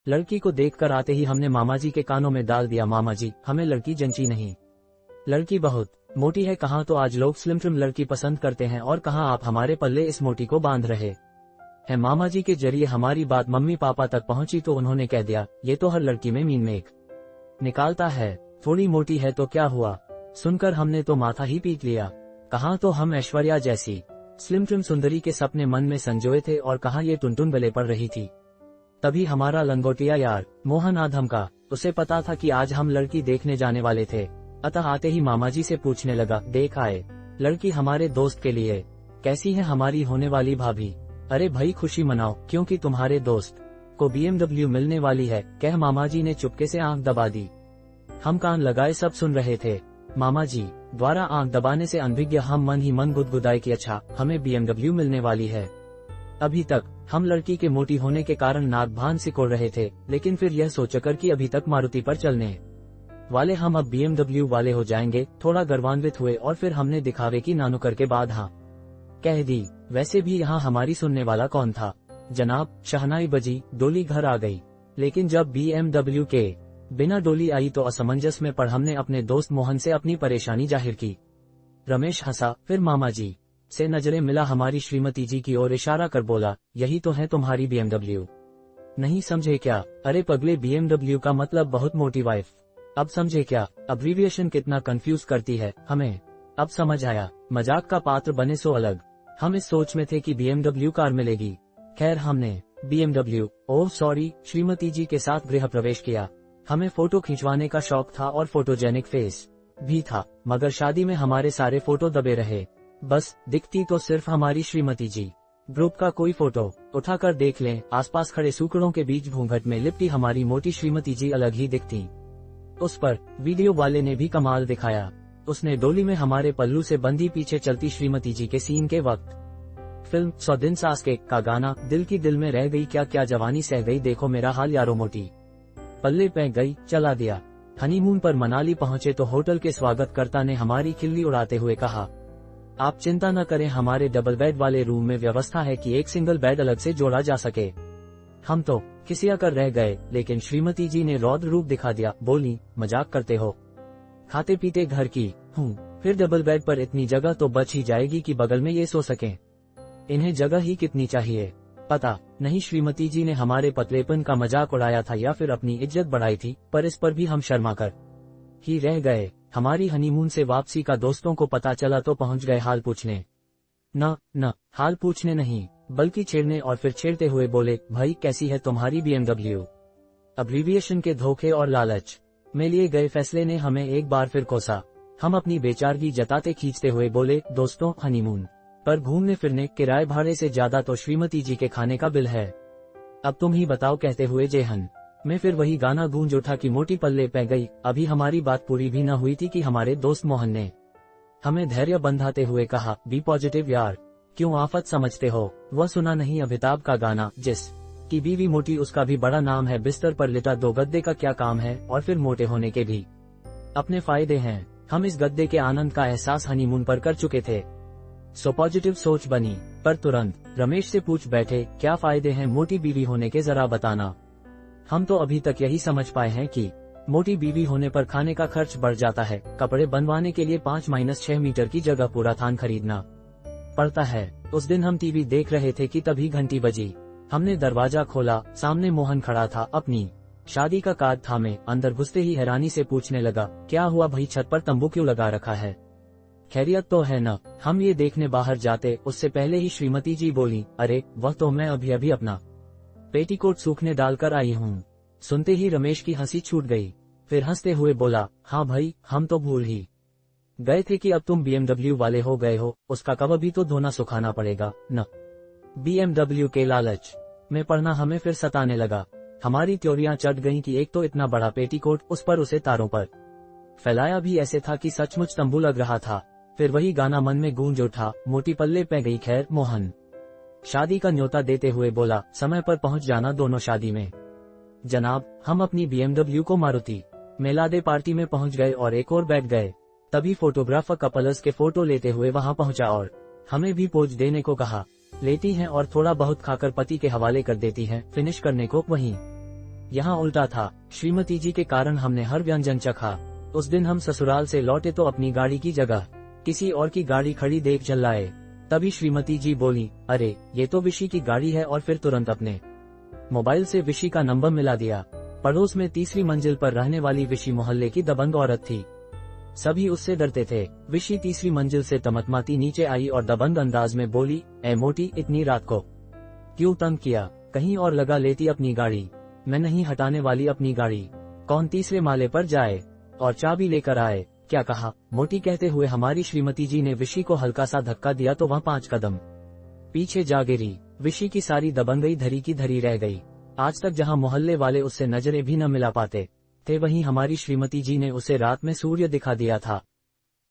लड़की को देखकर आते ही हमने मामा जी के कानों में डाल दिया, मामा जी हमें लड़की जंची नहीं, लड़की बहुत मोटी है। कहाँ तो आज लोग स्लिम ट्रिम लड़की पसंद करते हैं और कहाँ आप हमारे पल्ले इस मोटी को बांध रहे हैं। मामा जी के जरिए हमारी बात मम्मी पापा तक पहुंची तो उन्होंने कह दिया, ये तो हर लड़की में मीन मेक निकालता है, थोड़ी मोटी है तो क्या हुआ। सुनकर हमने तो माथा ही पीट लिया। कहाँ तो हम ऐश्वर्या जैसी स्लिम ट्रिम सुंदरी के सपने मन में संजोए थे और कहाँ ये टुनटुन गले पड़ रही थी। तभी हमारा लंगोटिया यार मोहन आधम का, उसे पता था कि आज हम लड़की देखने जाने वाले थे, अतः आते ही मामा जी से पूछने लगा, देख आए लड़की हमारे दोस्त के लिए, कैसी है हमारी होने वाली भाभी। अरे भाई खुशी मनाओ क्योंकि तुम्हारे दोस्त को BMW मिलने वाली है, कह मामा जी ने चुपके से आंख दबा दी। हम कान लगाए सब सुन रहे थे। मामा जी द्वारा आंख दबाने से अनभिज्ञ हम मन ही मन गुदगुदाए कि अच्छा हमें BMW मिलने वाली है। अभी तक हम लड़की के मोटी होने के कारण नाक भान सिकोड़ रहे थे, लेकिन फिर यह सोचकर कि अभी तक मारुति पर चलने वाले हम अब BMW वाले हो जाएंगे, थोड़ा गर्वान्वित हुए और फिर हमने दिखावे की नानुकर के बाद हाँ कह दी। वैसे भी यहाँ हमारी सुनने वाला कौन था जनाब। शहनाई बजी, डोली घर आ गई, लेकिन जब BMW के बिना डोली आई तो असमंजस में पड़ हमने अपने दोस्त मोहन से अपनी परेशानी जाहिर की। रमेश हंसा, फिर मामा जी से नजरें मिला हमारी श्रीमती जी की ओर इशारा कर बोला, यही तो है तुम्हारी BMW, नहीं समझे क्या। अरे पगले BMW का मतलब बहुत मोटी वाइफ, अब समझे क्या। अब्रीविएशन कितना कंफ्यूज करती है हमें, अब समझ आया। मजाक का पात्र बने सो अलग, हम इस सोच में थे कि BMW कार मिलेगी। खैर हमने BMW ओह सॉरी श्रीमती जी के साथ गृह प्रवेश किया। हमें फोटो खिंचवाने का शौक था और फोटोजेनिक फेस भी था, मगर शादी में हमारे सारे फोटो दबे रहे, बस दिखती तो सिर्फ हमारी श्रीमती जी। ग्रुप का कोई फोटो उठाकर देख लें, आसपास खड़े सूकड़ों के बीच घूंघट में लिपटी हमारी मोटी श्रीमती जी अलग ही दिखती। उस पर वीडियो वाले ने भी कमाल दिखाया, उसने डोली में हमारे पल्लू से बंधी पीछे चलती श्रीमती जी के सीन के वक्त फिल्म 100 दिन सास के का गाना दिल की दिल में रह गई, क्या क्या जवानी सह गई, देखो मेरा हाल यारो मोटी पल्ले पे गई, चला दिया। हनीमून पर मनाली पहुंचे तो होटल के स्वागतकर्ता ने हमारी खिल्ली उड़ाते हुए कहा, आप चिंता न करें, हमारे डबल बेड वाले रूम में व्यवस्था है कि एक सिंगल बेड अलग से जोड़ा जा सके। हम तो खिसिया कर रह गए, लेकिन श्रीमती जी ने रौद्र रूप दिखा दिया, बोली मजाक करते हो, खाते पीते घर की हूँ, फिर डबल बेड पर इतनी जगह तो बच ही जाएगी कि बगल में ये सो सकें, इन्हें जगह ही कितनी चाहिए। पता नहीं श्रीमती जी ने हमारे पतलेपन का मजाक उड़ाया था या फिर अपनी इज्जत बढ़ाई थी, पर इस पर भी हम शर्मा कर ही रह गए। हमारी हनीमून से वापसी का दोस्तों को पता चला तो पहुंच गए हाल पूछने, न हाल पूछने नहीं बल्कि छेड़ने, और फिर छेड़ते हुए बोले, भाई कैसी है तुम्हारी BMW। अब्रीविएशन के धोखे और लालच में लिए गए फैसले ने हमें एक बार फिर कोसा। हम अपनी बेचारगी जताते खींचते हुए बोले, दोस्तों हनीमून पर घूमने फिरने किराए भाड़े से ज्यादा तो श्रीमती जी के खाने का बिल है, अब तुम ही बताओ। कहते हुए जेहन में फिर वही गाना गूंज उठा कि मोटी पल्ले पे गई। अभी हमारी बात पूरी भी न हुई थी कि हमारे दोस्त मोहन ने हमें धैर्य बंधाते हुए कहा, बी पॉजिटिव यार, क्यों आफत समझते हो। वह सुना नहीं अमिताभ का गाना, जिस की बीवी मोटी उसका भी बड़ा नाम है, बिस्तर पर लिटा दो गद्दे का क्या काम है, और फिर मोटे होने के भी अपने फायदे हैं। हम इस गद्दे के आनंद का एहसास हनीमून पर कर चुके थे, सो पॉजिटिव सोच बनी। पर तुरंत रमेश से पूछ बैठे, क्या फायदे हैं मोटी बीवी होने के, जरा बताना। हम तो अभी तक यही समझ पाए हैं कि मोटी बीवी होने पर खाने का खर्च बढ़ जाता है, कपड़े बनवाने के लिए 5-6 मीटर की जगह पूरा थान खरीदना पड़ता है। उस दिन हम टीवी देख रहे थे कि तभी घंटी बजी। हमने दरवाजा खोला, सामने मोहन खड़ा था, अपनी शादी का कार्ड थामे। अंदर घुसते ही हैरानी से पूछने लगा, क्या हुआ भाई, छत पर तंबू क्यों लगा रखा है, खैरियत तो है न। हम ये देखने बाहर जाते उससे पहले ही श्रीमती जी बोली, अरे वह तो मैं अभी अभी अपना पेटीकोट सूखने डालकर आई हूँ। सुनते ही रमेश की हंसी छूट गई, फिर हंसते हुए बोला, हाँ भाई हम तो भूल ही गए थे कि अब तुम BMW वाले हो गए हो, उसका कब भी तो धोना सुखाना पड़ेगा न। BMW के लालच में पड़ना हमें फिर सताने लगा। हमारी त्योरियां चढ़ गईं कि एक तो इतना बड़ा पेटीकोट, उस पर उसे तारों पर फैलाया भी ऐसे था कि सचमुच तंबू लग रहा था। फिर वही गाना मन में गूंज उठा, मोटी पल्ले पे गई। खैर मोहन शादी का न्योता देते हुए बोला, समय पर पहुंच जाना दोनों शादी में। जनाब हम अपनी BMW को मारुति मेलादे पार्टी में पहुंच गए और एक और बैठ गए। तभी फोटोग्राफर कपल्स के फोटो लेते हुए वहां पहुंचा और हमें भी पोज देने को कहा। लेती हैं और थोड़ा बहुत खाकर पति के हवाले कर देती हैं, फिनिश करने को वहीं यहाँ उल्टा था, श्रीमती जी के कारण हमने हर व्यंजन चखा। उस दिन हम ससुराल से लौटे तो अपनी गाड़ी की जगह किसी और की गाड़ी खड़ी देख चिल्लाए। तभी श्रीमती जी बोली, अरे ये तो विशी की गाड़ी है, और फिर तुरंत अपने मोबाइल से विशी का नंबर मिला दिया। पड़ोस में तीसरी मंजिल पर रहने वाली विशी मोहल्ले की दबंग औरत थी। सभी उससे डरते थे। विशी तीसरी मंजिल से तमतमाती नीचे आई और दबंग अंदाज में बोली, ए मोटी, इतनी रात को क्यों तंग किया? कहीं और लगा लेती अपनी गाड़ी। मैं नहीं हटाने वाली अपनी गाड़ी। कौन तीसरे माले पर जाए और चाबी लेकर आए? क्या कहा? मोटी कहते हुए हमारी श्रीमती जी ने विशी को हल्का सा धक्का दिया तो वह 5 कदम पीछे जा गिरी। विशी की सारी दबंगई धरी की धरी रह गई। आज तक जहां मोहल्ले वाले उससे नजरें भी न मिला पाते थे, वहीं हमारी श्रीमती जी ने उसे रात में सूर्य दिखा दिया था।